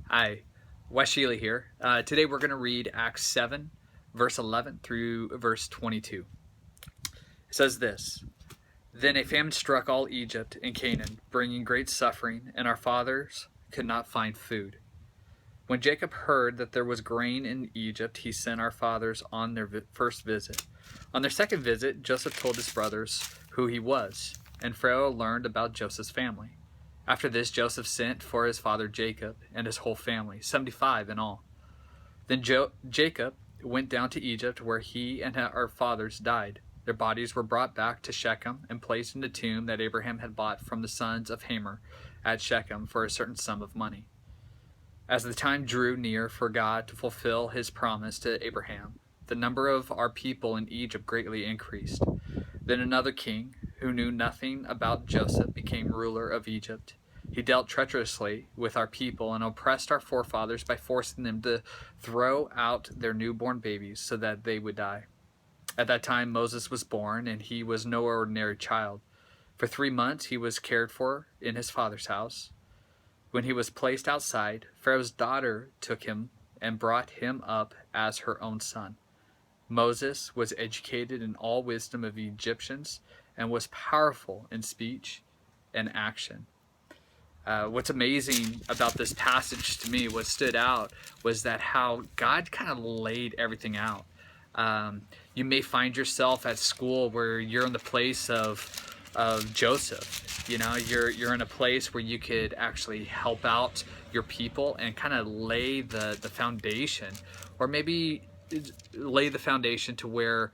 Hi, Wes Sheely here. Today we're going to read Acts 7, verse 11 through verse 22. It says this: Then a famine struck all Egypt and Canaan, bringing great suffering, and our fathers could not find food. When Jacob heard that there was grain in Egypt, he sent our fathers on their first visit. On their second visit, Joseph told his brothers who he was, and Pharaoh learned about Joseph's family. After this, Joseph sent for his father Jacob and his whole family, 75 in all. Then Jacob went down to Egypt, where he and our fathers died. Their bodies were brought back to Shechem and placed in the tomb that Abraham had bought from the sons of Hamor at Shechem for a certain sum of money. As the time drew near for God to fulfill his promise to Abraham, the number of our people in Egypt greatly increased. Then another king, who knew nothing about Joseph, became ruler of Egypt. He dealt treacherously with our people and oppressed our forefathers by forcing them to throw out their newborn babies so that they would die. At that time Moses was born, and he was no ordinary child. For 3 months he was cared for in his father's house. When he was placed outside, Pharaoh's daughter took him and brought him up as her own son. Moses was educated in all wisdom of the Egyptians and was powerful in speech and action. What's amazing about this passage to me, what stood out, was that how God kind of laid everything out. You may find yourself at school where you're in the place of Joseph. You know, you're in a place where you could actually help out your people and kind of lay the foundation, or maybe lay the foundation to where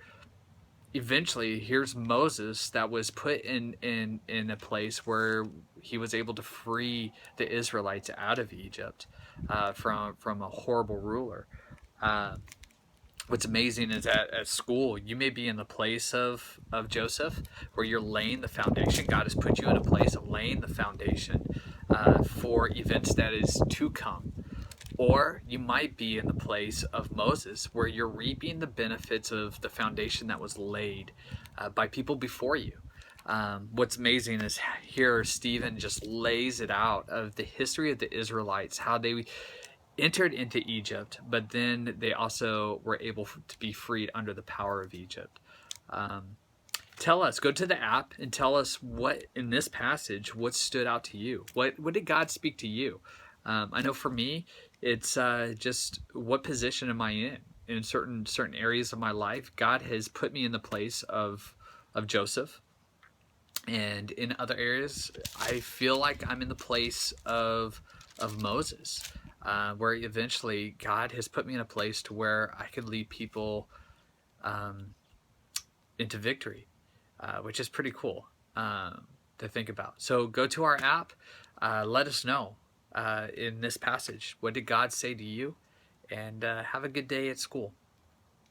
eventually here's Moses that was put in a place where he was able to free the Israelites out of Egypt from a horrible ruler. What's amazing is that at school you may be in the place of Joseph, where you're laying the foundation. God has put you in a place of laying the foundation for events that is to come. Or you might be in the place of Moses, where you're reaping the benefits of the foundation that was laid by people before you. What's amazing is here Stephen just lays it out of the history of the Israelites, how they entered into Egypt, but then they also were able to be freed under the power of Egypt. Tell us, go to the app and tell us what in this passage, what stood out to you. What did God speak to you? I know for me, it's just what position am I in certain areas of my life. God has put me in the place of Joseph, and in other areas, I feel like I'm in the place of Moses, where eventually God has put me in a place to where I could lead people into victory, which is pretty cool to think about. So go to our app, let us know in this passage, what did God say to you, and have a good day at school.